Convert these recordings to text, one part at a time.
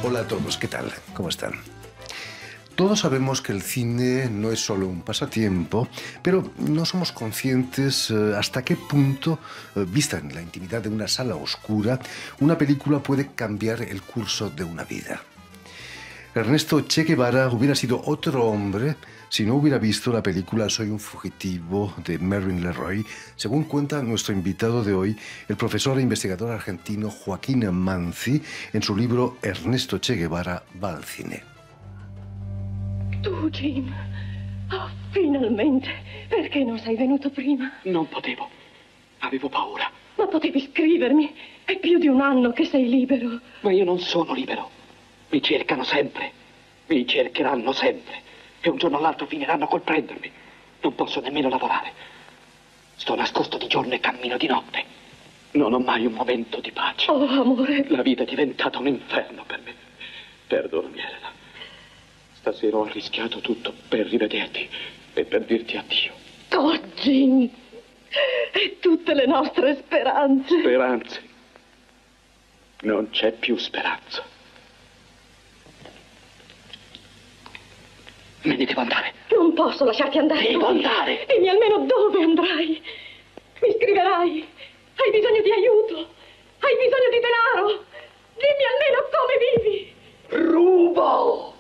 Hola a todos, ¿qué tal? ¿Cómo están? Todos sabemos que el cine no es solo un pasatiempo, pero no somos conscientes hasta qué punto, vista en la intimidad de una sala oscura, una película puede cambiar el curso de una vida. Ernesto Che Guevara hubiera sido otro hombre si no hubiera visto la película Soy un fugitivo de Mervyn LeRoy, según cuenta nuestro invitado de hoy, el profesor e investigador argentino Joaquín Manzi, en su libro Ernesto Che Guevara va al cine. Tu, Jim. Oh, finalmente. Perché non sei venuto prima? Non potevo. Avevo paura. Ma potevi scrivermi. È più di un anno che sei libero. Ma io non sono libero. Mi cercano sempre. Mi cercheranno sempre. E un giorno o l'altro finiranno col prendermi. Non posso nemmeno lavorare. Sto nascosto di giorno e cammino di notte. Non ho mai un momento di pace. Oh, amore. La vita è diventata un inferno per me. Perdonami, Elena. Stasera ho arrischiato tutto per rivederti e per dirti addio. Oh, Jim. E tutte le nostre speranze. Speranze. Non c'è più speranza. Me ne devo andare. Non posso lasciarti andare. Devo andare. Dimmi almeno dove andrai. Mi scriverai. Hai bisogno di aiuto. Hai bisogno di denaro. Dimmi almeno come vivi. Rubo.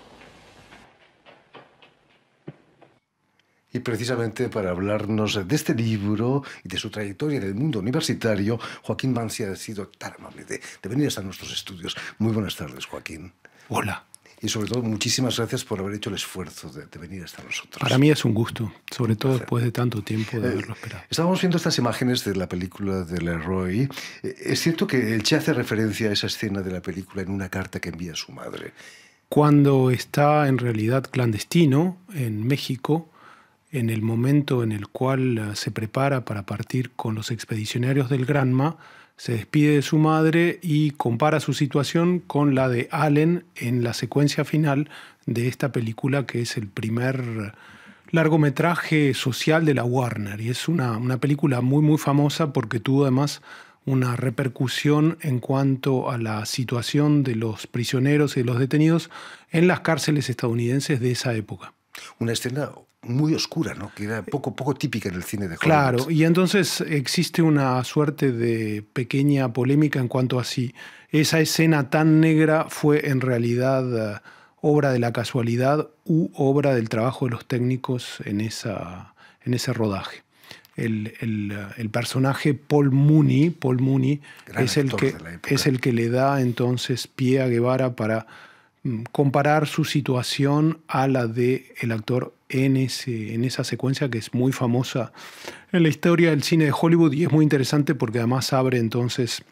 Y precisamente para hablarnos de este libro y de su trayectoria en el mundo universitario, Joaquín Manzi ha sido tan amable de venir hasta nuestros estudios. Muy buenas tardes, Joaquín. Hola. Y sobre todo, muchísimas gracias por haber hecho el esfuerzo de venir hasta nosotros. Para mí es un gusto, sobre todo después de tanto tiempo de haberlo esperado. Estábamos viendo estas imágenes de la película de LeRoy. Es cierto que el Che hace referencia a esa escena de la película en una carta que envía a su madre. Cuando está en realidad clandestino en México, en el momento en el cual se prepara para partir con los expedicionarios del Granma, se despide de su madre y compara su situación con la de Allen en la secuencia final de esta película, que es el primer largometraje social de la Warner. Y es una película muy, muy famosa porque tuvo además una repercusión en cuanto a la situación de los prisioneros y de los detenidos en las cárceles estadounidenses de esa época. Una escena muy oscura, ¿no? Que era poco típica en el cine de Hollywood. Claro, y entonces existe una suerte de pequeña polémica en cuanto a si esa escena tan negra fue en realidad obra de la casualidad u obra del trabajo de los técnicos en ese rodaje. El personaje Paul Mooney es el que le da entonces pie a Guevara para comparar su situación a la del actor en esa secuencia que es muy famosa en la historia del cine de Hollywood, y es muy interesante porque además abre entonces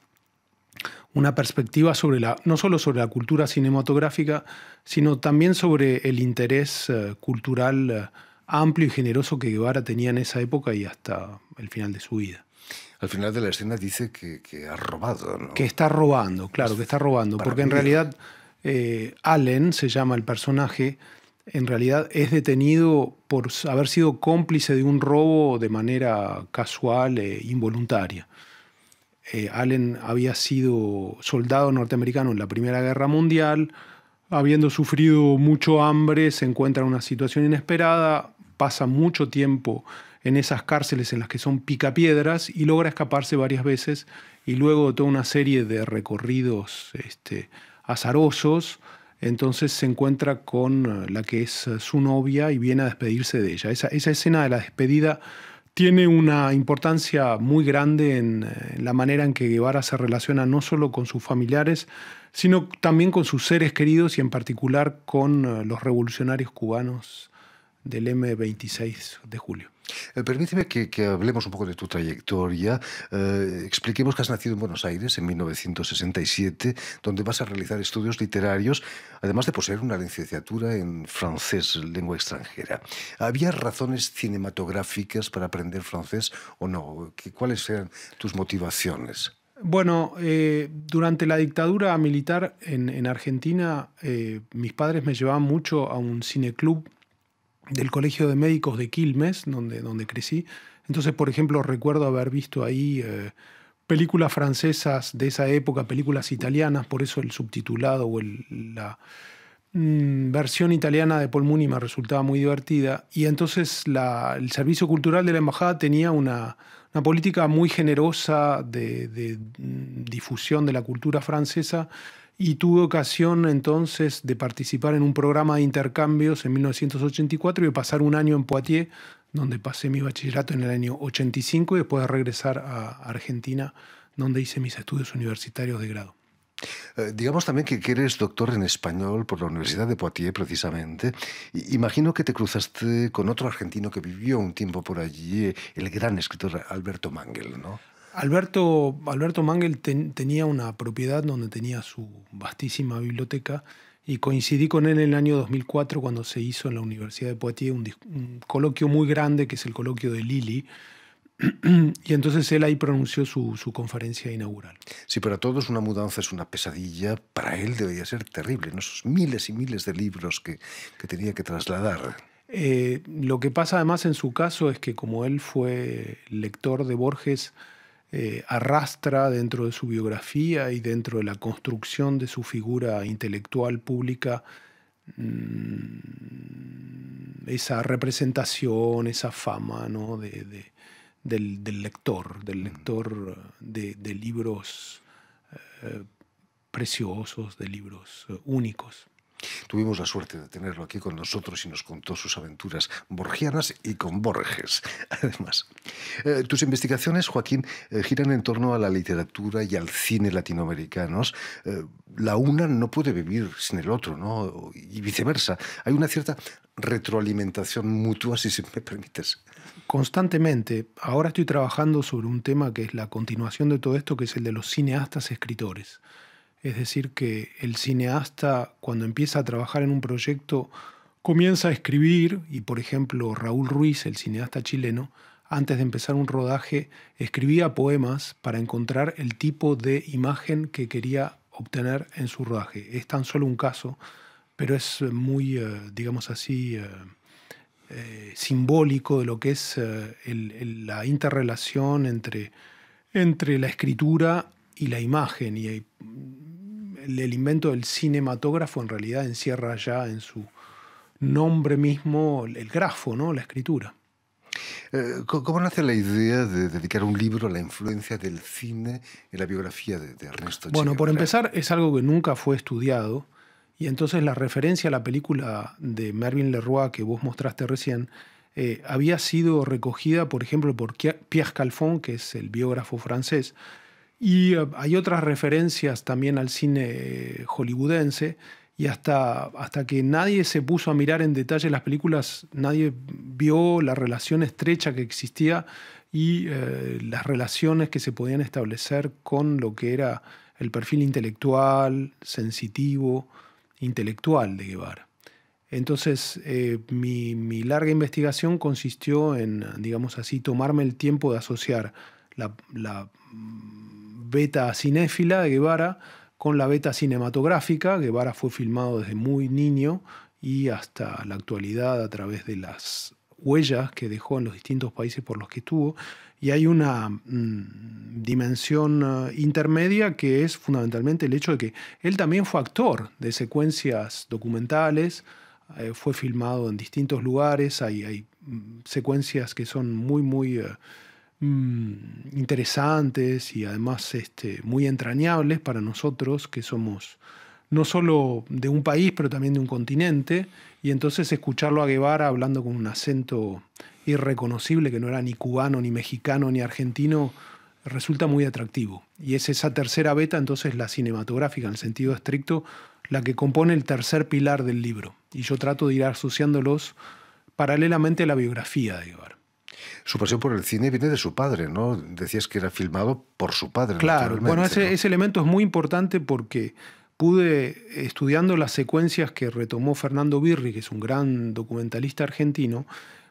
una perspectiva sobre no solo sobre la cultura cinematográfica, sino también sobre el interés cultural amplio y generoso que Guevara tenía en esa época y hasta el final de su vida. Al final de la escena dice que ha robado, ¿no? Que está robando, claro, que está robando, porque en realidad Allen, se llama el personaje, en realidad es detenido por haber sido cómplice de un robo de manera casual e involuntaria. Allen había sido soldado norteamericano en la Primera Guerra Mundial, habiendo sufrido mucho hambre, se encuentra en una situación inesperada, pasa mucho tiempo en esas cárceles en las que son picapiedras y logra escaparse varias veces, y luego de toda una serie de recorridos azarosos, entonces se encuentra con la que es su novia y viene a despedirse de ella. Esa escena de la despedida tiene una importancia muy grande en la manera en que Guevara se relaciona no solo con sus familiares, sino también con sus seres queridos y en particular con los revolucionarios cubanos del M-26 de julio. Permíteme que hablemos un poco de tu trayectoria. Expliquemos que has nacido en Buenos Aires en 1967, donde vas a realizar estudios literarios, además de poseer una licenciatura en francés, lengua extranjera. ¿Había razones cinematográficas para aprender francés o no? ¿Cuáles eran tus motivaciones? Bueno, durante la dictadura militar en Argentina, mis padres me llevaban mucho a un cineclub del Colegio de Médicos de Quilmes, donde crecí. Entonces, por ejemplo, recuerdo haber visto ahí películas francesas de esa época, películas italianas, por eso el subtitulado o la versión italiana de Paul Mooney me resultaba muy divertida. Y entonces el Servicio Cultural de la Embajada tenía una política muy generosa de difusión de la cultura francesa, y tuve ocasión entonces de participar en un programa de intercambios en 1984 y de pasar un año en Poitiers, donde pasé mi bachillerato en el año 85 y después de regresar a Argentina, donde hice mis estudios universitarios de grado. Digamos también que eres doctor en español por la Universidad de Poitiers, precisamente. Imagino que te cruzaste con otro argentino que vivió un tiempo por allí, el gran escritor Alberto Mangel, ¿no? Alberto Mangel tenía una propiedad donde tenía su vastísima biblioteca, y coincidí con él en el año 2004 cuando se hizo en la Universidad de Poitiers un coloquio muy grande, que es el coloquio de Lili. Y entonces él ahí pronunció su conferencia inaugural. Sí, para todos una mudanza es una pesadilla. Para él debería ser terrible, ¿no? Esos miles y miles de libros que tenía que trasladar. Lo que pasa además en su caso es que, como él fue lector de Borges, arrastra dentro de su biografía y dentro de la construcción de su figura intelectual pública esa representación, esa fama, ¿no? del lector de libros preciosos, de libros únicos. Tuvimos la suerte de tenerlo aquí con nosotros y nos contó sus aventuras borgianas y con Borges, además. Tus investigaciones, Joaquín, giran en torno a la literatura y al cine latinoamericanos. La una no puede vivir sin el otro, ¿no? Y viceversa. Hay una cierta retroalimentación mutua, si me permites. Constantemente. Ahora estoy trabajando sobre un tema que es la continuación de todo esto, que es el de los cineastas escritores. Es decir, que el cineasta, cuando empieza a trabajar en un proyecto, comienza a escribir, y por ejemplo Raúl Ruiz, el cineasta chileno, antes de empezar un rodaje, escribía poemas para encontrar el tipo de imagen que quería obtener en su rodaje. Es tan solo un caso, pero es muy, digamos así, simbólico de lo que es la interrelación entre la escritura y la imagen. Y el invento del cinematógrafo en realidad encierra ya en su nombre mismo el grafo, ¿no? La escritura. ¿Cómo nace la idea de dedicar un libro a la influencia del cine en la biografía de Ernesto Che Guevara? Bueno, por empezar, es algo que nunca fue estudiado, y entonces la referencia a la película de Mervyn LeRoy que vos mostraste recién había sido recogida, por ejemplo, por Pierre Calfon, que es el biógrafo francés. Y hay otras referencias también al cine hollywoodense, y hasta que nadie se puso a mirar en detalle las películas, nadie vio la relación estrecha que existía y las relaciones que se podían establecer con lo que era el perfil intelectual, sensitivo, intelectual de Guevara. Entonces, mi larga investigación consistió en, digamos así, tomarme el tiempo de asociar la beta cinéfila de Guevara con la beta cinematográfica. Guevara fue filmado desde muy niño y hasta la actualidad a través de las huellas que dejó en los distintos países por los que estuvo. Y hay una dimensión intermedia, que es fundamentalmente el hecho de que él también fue actor de secuencias documentales, fue filmado en distintos lugares, hay secuencias que son muy interesantes y además muy entrañables para nosotros, que somos no solo de un país, pero también de un continente. Y entonces escucharlo a Guevara hablando con un acento irreconocible, que no era ni cubano, ni mexicano, ni argentino, resulta muy atractivo. Y es esa tercera beta, entonces la cinematográfica, en el sentido estricto, la que compone el tercer pilar del libro. Y yo trato de ir asociándolos paralelamente a la biografía de Guevara. Su pasión por el cine viene de su padre, ¿no? Decías que era filmado por su padre. Claro, bueno, ese elemento es muy importante porque pude, estudiando las secuencias que retomó Fernando Birri, que es un gran documentalista argentino,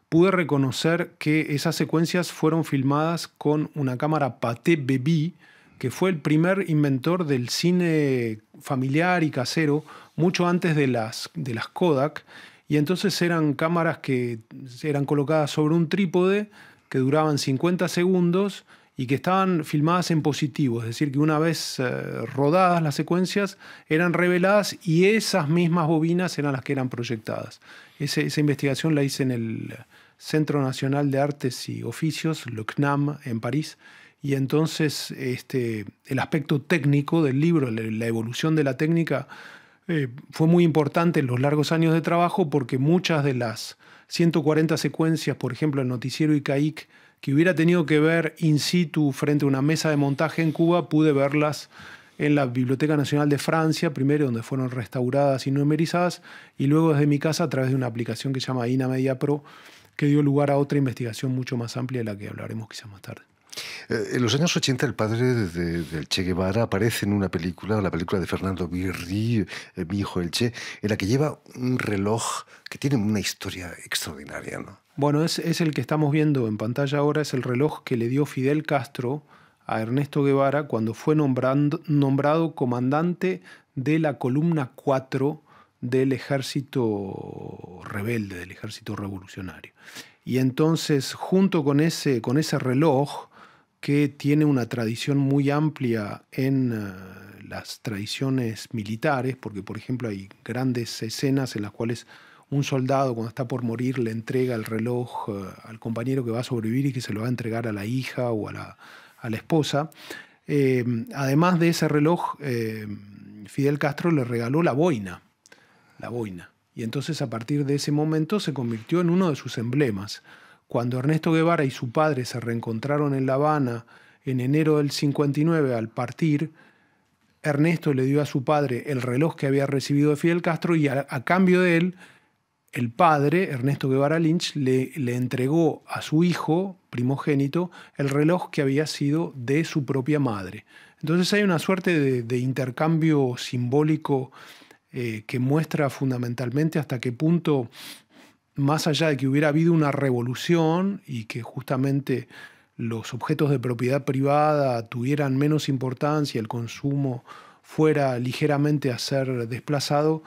pude reconocer que esas secuencias fueron filmadas con una cámara Pathé Bebé, que fue el primer inventor del cine familiar y casero, mucho antes de las Kodak. Y entonces eran cámaras que eran colocadas sobre un trípode, que duraban 50 segundos y que estaban filmadas en positivo, es decir, que una vez rodadas las secuencias eran reveladas y esas mismas bobinas eran las que eran proyectadas. Esa investigación la hice en el Centro Nacional de Artes y Oficios, le CNAM, en París, y entonces el aspecto técnico del libro, la evolución de la técnica, fue muy importante en los largos años de trabajo porque muchas de las 140 secuencias, por ejemplo, el noticiero Icaic, que hubiera tenido que ver in situ frente a una mesa de montaje en Cuba, pude verlas en la Biblioteca Nacional de Francia, primero donde fueron restauradas y numerizadas, y luego desde mi casa a través de una aplicación que se llama INA Media Pro, que dio lugar a otra investigación mucho más amplia de la que hablaremos quizás más tarde. En los años 80 el padre del Che Guevara aparece en una película, la película de Fernando Birri, Mi hijo el Che, en la que lleva un reloj que tiene una historia extraordinaria, ¿no? Bueno, es el que estamos viendo en pantalla ahora, es el reloj que le dio Fidel Castro a Ernesto Guevara cuando fue nombrado comandante de la columna 4 del ejército rebelde, del ejército revolucionario. Y entonces, junto con ese reloj, que tiene una tradición muy amplia en las tradiciones militares, porque por ejemplo hay grandes escenas en las cuales un soldado cuando está por morir le entrega el reloj al compañero que va a sobrevivir y que se lo va a entregar a la hija o a la esposa. Además de ese reloj, Fidel Castro le regaló la boina. Y entonces a partir de ese momento se convirtió en uno de sus emblemas. Cuando Ernesto Guevara y su padre se reencontraron en La Habana en enero del 59 al partir, Ernesto le dio a su padre el reloj que había recibido de Fidel Castro y a cambio de él, el padre, Ernesto Guevara Lynch, le entregó a su hijo primogénito el reloj que había sido de su propia madre. Entonces hay una suerte de intercambio simbólico que muestra fundamentalmente hasta qué punto, más allá de que hubiera habido una revolución y que justamente los objetos de propiedad privada tuvieran menos importancia, el consumo fuera ligeramente a ser desplazado,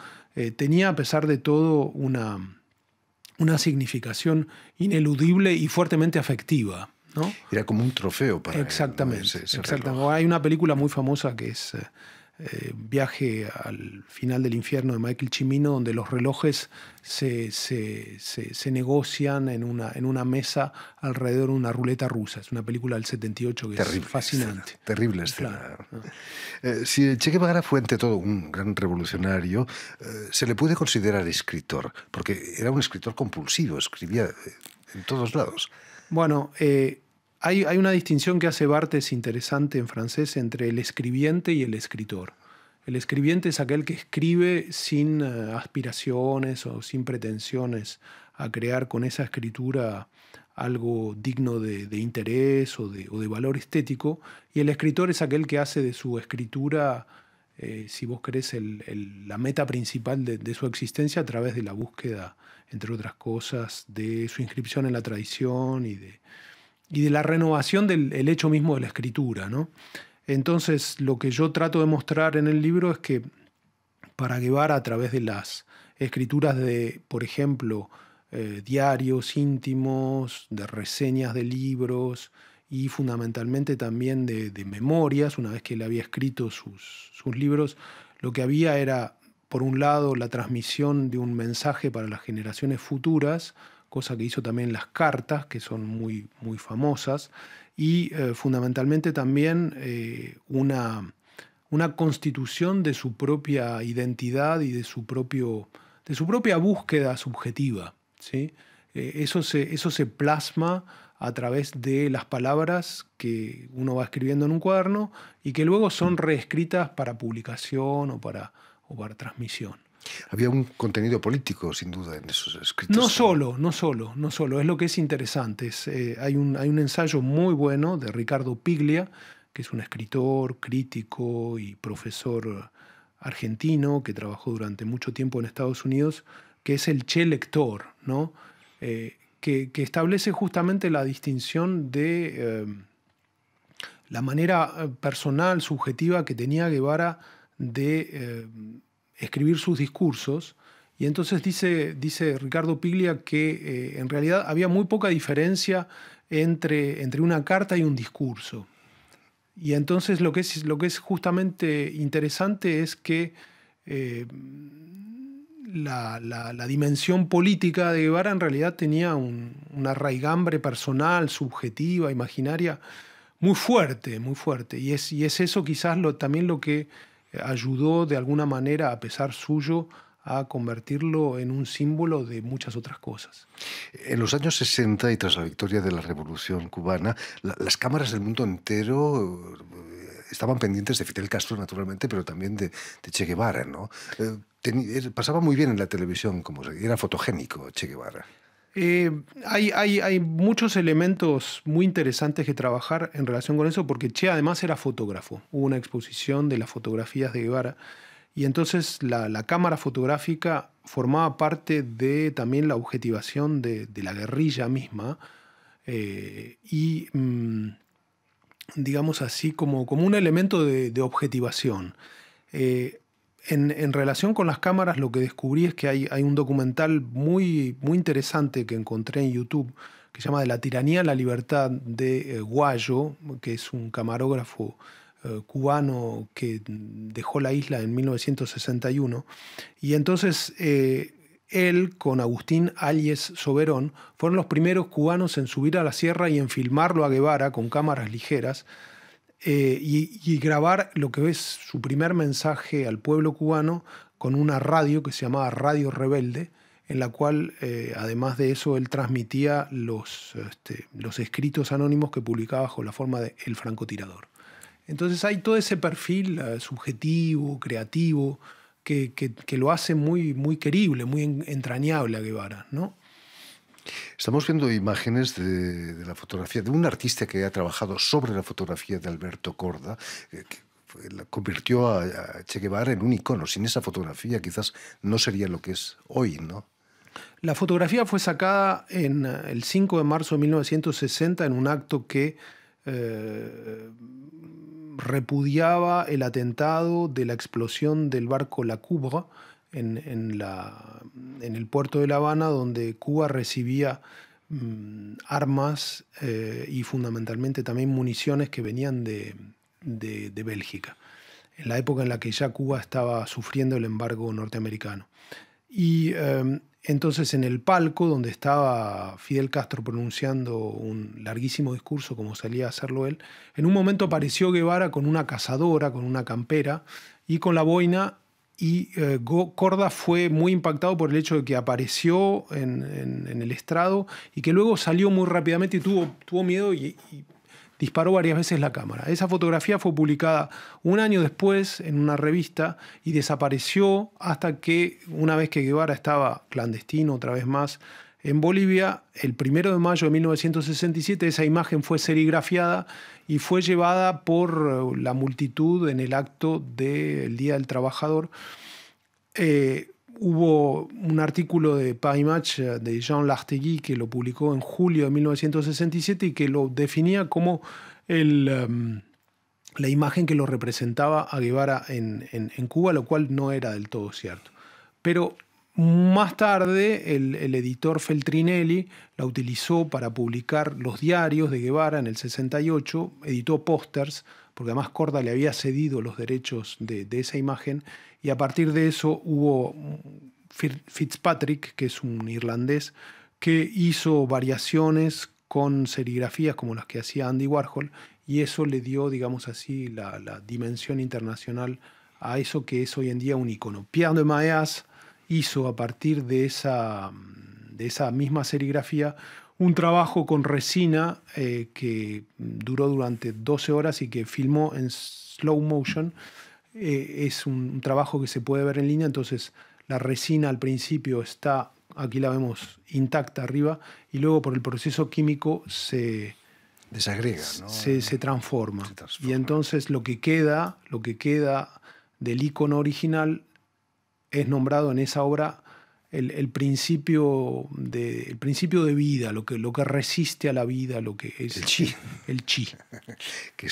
tenía a pesar de todo una significación ineludible y fuertemente afectiva, ¿no? Era como un trofeo para exactamente, él, ¿no? exactamente. Hay una película muy famosa que es Viaje al final del infierno de Michael Cimino, donde los relojes se negocian en una mesa alrededor de una ruleta rusa. Es una película del 78 que terrible es fascinante. Escena, terrible escena. Claro, ¿no? Si el Che Guevara fue ante todo un gran revolucionario, se le puede considerar escritor, porque era un escritor compulsivo, escribía en todos lados. Bueno, hay una distinción que hace Barthes interesante en francés entre el escribiente y el escritor. El escribiente es aquel que escribe sin aspiraciones o sin pretensiones a crear con esa escritura algo digno de interés o de valor estético, y el escritor es aquel que hace de su escritura, si vos querés, la meta principal de su existencia a través de la búsqueda, entre otras cosas, de su inscripción en la tradición y de la renovación del hecho mismo de la escritura, ¿no? Entonces, lo que yo trato de mostrar en el libro es que para Guevara, a través de las escrituras de, por ejemplo, diarios íntimos, de reseñas de libros y fundamentalmente también de memorias, una vez que él había escrito sus libros, lo que había era, por un lado, la transmisión de un mensaje para las generaciones futuras, cosa que hizo también las cartas, que son muy, muy famosas, y fundamentalmente también una constitución de su propia identidad y de su propia búsqueda subjetiva, ¿sí? Eso se plasma a través de las palabras que uno va escribiendo en un cuaderno y que luego son reescritas para publicación o para transmisión. Había un contenido político, sin duda, en esos escritos. No solo, es lo que es interesante. Hay un ensayo muy bueno de Ricardo Piglia, que es un escritor, crítico y profesor argentino que trabajó durante mucho tiempo en Estados Unidos, que es el Che lector, ¿no? Que establece justamente la distinción de la manera personal, subjetiva que tenía Guevara de escribir sus discursos Y entonces dice Ricardo Piglia que en realidad había muy poca diferencia entre una carta y un discurso. Y entonces lo que es justamente interesante es que la dimensión política de Guevara en realidad tenía una raigambre personal, subjetiva, imaginaria, muy fuerte, muy fuerte. Y es eso quizás también lo que ayudó de alguna manera, a pesar suyo, a convertirlo en un símbolo de muchas otras cosas. En los años 60 y tras la victoria de la Revolución cubana, las cámaras del mundo entero estaban pendientes de Fidel Castro, naturalmente, pero también de Che Guevara, ¿no? Pasaba muy bien en la televisión, era fotogénico Che Guevara. Hay muchos elementos muy interesantes que trabajar en relación con eso, porque Che además era fotógrafo. Hubo una exposición de las fotografías de Guevara, y entonces la cámara fotográfica formaba parte de también la objetivación de la guerrilla misma, y digamos así como un elemento de objetivación. En relación con las cámaras, lo que descubrí es que hay un documental muy, muy interesante que encontré en YouTube, que se llama De la tiranía a la libertad, de Guayo, que es un camarógrafo cubano que dejó la isla en 1961. Y entonces él, con Agustín Álliez Soberón, fueron los primeros cubanos en subir a la sierra y en filmarlo a Guevara con cámaras ligeras, y grabar lo que es su primer mensaje al pueblo cubano con una radio que se llamaba Radio Rebelde, en la cual, además de eso, él transmitía los escritos anónimos que publicaba bajo la forma de El Francotirador. Entonces hay todo ese perfil subjetivo, creativo, que lo hace muy, muy querible, muy entrañable a Guevara, ¿no? Estamos viendo imágenes de la fotografía de un artista que ha trabajado sobre la fotografía de Alberto Korda, que convirtió a Che Guevara en un icono. Sin esa fotografía quizás no sería lo que es hoy, ¿no? La fotografía fue sacada el 5 de marzo de 1960 en un acto que repudiaba el atentado de la explosión del barco La Coubre en el puerto de La Habana, donde Cuba recibía armas y fundamentalmente también municiones que venían de Bélgica, en la época en la que ya Cuba estaba sufriendo el embargo norteamericano. Y entonces en el palco donde estaba Fidel Castro pronunciando un larguísimo discurso, como salía a hacerlo él, en un momento apareció Guevara con una cazadora, con una campera y con la boina, y Korda fue muy impactado por el hecho de que apareció en el estrado y que luego salió muy rápidamente y tuvo miedo y disparó varias veces la cámara. Esa fotografía fue publicada un año después en una revista y desapareció hasta que, una vez que Guevara estaba clandestino otra vez más en Bolivia, el 1 de mayo de 1967, esa imagen fue serigrafiada y fue llevada por la multitud en el acto del Día del Trabajador. Hubo un artículo de Paris de Jean Lartegui que lo publicó en julio de 1967 y que lo definía como la imagen que lo representaba a Guevara en Cuba, lo cual no era del todo cierto. Pero más tarde el editor Feltrinelli la utilizó para publicar los diarios de Guevara en el 68, editó pósters, porque además Korda le había cedido los derechos de esa imagen, y a partir de eso hubo Fitzpatrick, que es un irlandés, que hizo variaciones con serigrafías como las que hacía Andy Warhol, y eso le dio, digamos así, la dimensión internacional a eso que es hoy en día un icono. Pierre de Maillas hizo a partir de esa misma serigrafía un trabajo con resina que duró durante 12 horas y que filmó en slow motion. Es un trabajo que se puede ver en línea, entonces la resina al principio está, aquí la vemos intacta arriba, y luego por el proceso químico se desagrega, ¿no? se transforma. Y entonces lo que queda del icono original es nombrado en esa obra el principio de vida, lo que resiste a la vida, lo que es el chi. El chi. Que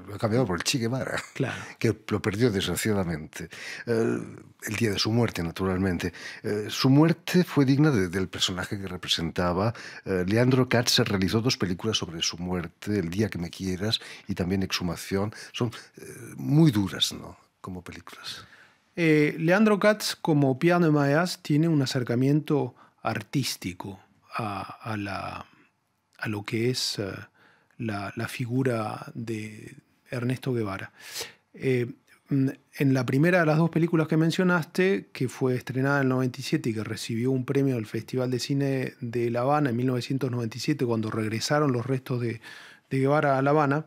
lo ha cambiado por el Che Guevara, Claro. que lo perdió desgraciadamente. El día de su muerte, naturalmente. Su muerte fue digna del personaje que representaba. Leandro Katz realizó 2 películas sobre su muerte, El día que me quieras y también Exhumación. Son muy duras, ¿no?, como películas. Leandro Katz, como Pierre de Maillas, tiene un acercamiento artístico a lo que es la figura de Ernesto Guevara. En la primera de las 2 películas que mencionaste, que fue estrenada en el 97 y que recibió un premio del Festival de Cine de La Habana en 1997, cuando regresaron los restos de Guevara a La Habana,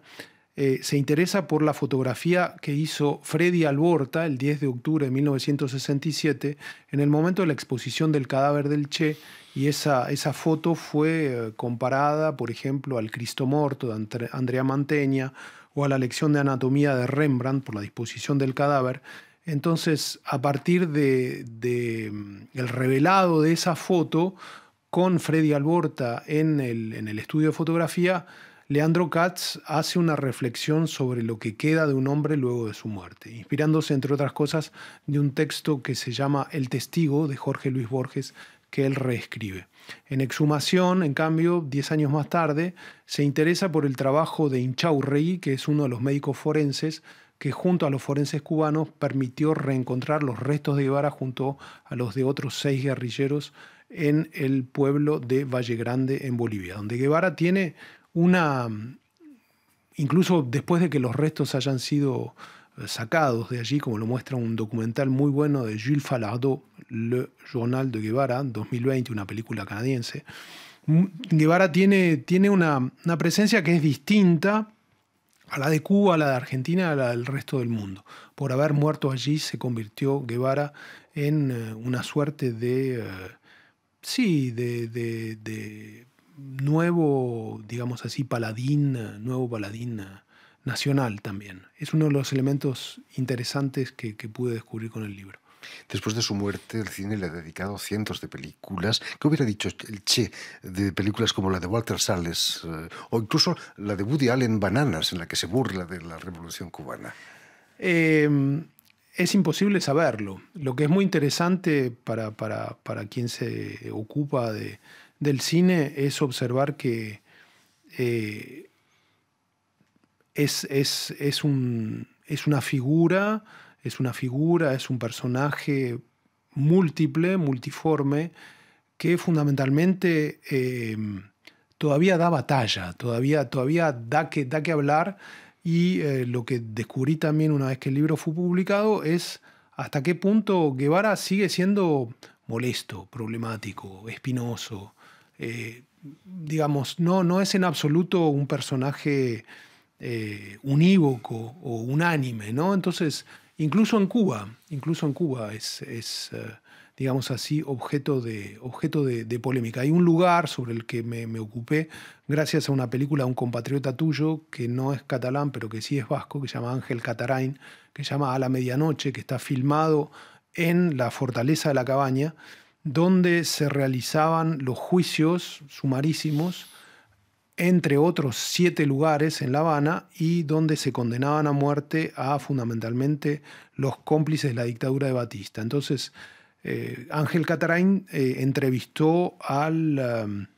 se interesa por la fotografía que hizo Freddy Alborta el 10 de octubre de 1967 en el momento de la exposición del cadáver del Che, y esa foto fue comparada, por ejemplo, al Cristo Morto de Andrea Mantegna o a la lección de anatomía de Rembrandt por la disposición del cadáver. Entonces, a partir el revelado de esa foto con Freddy Alborta en el estudio de fotografía, Leandro Katz hace una reflexión sobre lo que queda de un hombre luego de su muerte, inspirándose, entre otras cosas, de un texto que se llama El Testigo, de Jorge Luis Borges, que él reescribe. En Exhumación, en cambio, 10 años más tarde, se interesa por el trabajo de Inchaurregui, que es uno de los médicos forenses que, junto a los forenses cubanos, permitió reencontrar los restos de Guevara junto a los de otros 6 guerrilleros en el pueblo de Valle Grande, en Bolivia, donde Guevara tiene incluso después de que los restos hayan sido sacados de allí, como lo muestra un documental muy bueno de Jules Falardeau, Le Journal de Guevara, 2020, una película canadiense, Guevara tiene una presencia que es distinta a la de Cuba, a la de Argentina, a la del resto del mundo. Por haber muerto allí se convirtió Guevara en una suerte de nuevo, digamos así, nuevo paladín nacional también. Es uno de los elementos interesantes que pude descubrir con el libro. Después de su muerte, el cine le ha dedicado cientos de películas. ¿Qué hubiera dicho el Che de películas como la de Walter Salles o incluso la de Woody Allen, Bananas, en la que se burla de la Revolución Cubana? Es imposible saberlo. Lo que es muy interesante para quien se ocupa del cine es observar que es una figura, es un personaje múltiple, multiforme, que fundamentalmente todavía da batalla, todavía da que hablar, y lo que descubrí también una vez que el libro fue publicado es hasta qué punto Guevara sigue siendo molesto, problemático, espinoso. Digamos, no es en absoluto un personaje unívoco o unánime, ¿no? Entonces, incluso en Cuba es digamos así, objeto de polémica. Hay un lugar sobre el que me ocupé gracias a una película de un compatriota tuyo que no es catalán, pero que sí es vasco, que se llama Ángel Catarain, que se llama A la medianoche, que está filmado en la Fortaleza de la Cabaña, donde se realizaban los juicios sumarísimos, entre otros 7 lugares en La Habana, y donde se condenaban a muerte a fundamentalmente los cómplices de la dictadura de Batista. Entonces, Ángel Catarain entrevistó al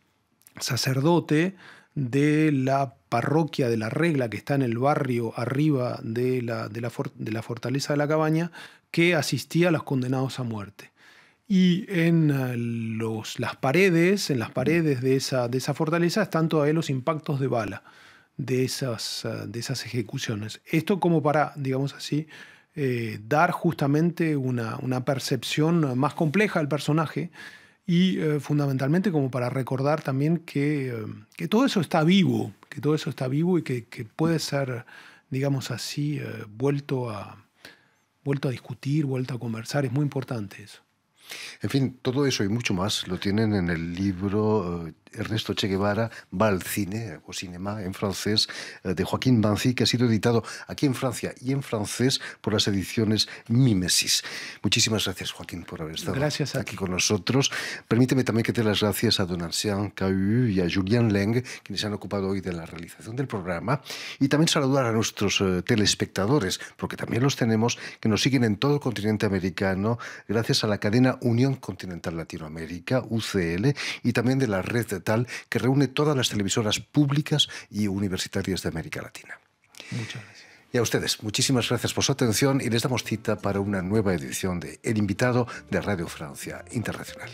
sacerdote de la parroquia de La Regla, que está en el barrio arriba de la Fortaleza de la Cabaña, que asistía a los condenados a muerte. Y en las paredes de esa fortaleza están todavía los impactos de bala de esas ejecuciones. Esto como para, digamos así, dar justamente una percepción más compleja del personaje, y fundamentalmente como para recordar también que todo eso está vivo, y que puede ser, digamos así, vuelto a discutir, vuelto a conversar. Es muy importante eso. En fin, todo eso y mucho más lo tienen en el libro Ernesto Che Guevara va al cine, o cinéma en francés, de Joaquín Banzi, que ha sido editado aquí en Francia y en francés por las ediciones Mimesis. Muchísimas gracias, Joaquín, por haber estado aquí con nosotros. Permíteme también que te dé las gracias a don Ancien Cahu y a Julien Leng, quienes se han ocupado hoy de la realización del programa, y también saludar a nuestros telespectadores, porque también los tenemos, que nos siguen en todo el continente americano, gracias a la cadena Unión Continental Latinoamérica, UCL, y también de la red TAL, que reúne todas las televisoras públicas y universitarias de América Latina. Muchas gracias. Y a ustedes, muchísimas gracias por su atención y les damos cita para una nueva edición de El Invitado de Radio Francia Internacional.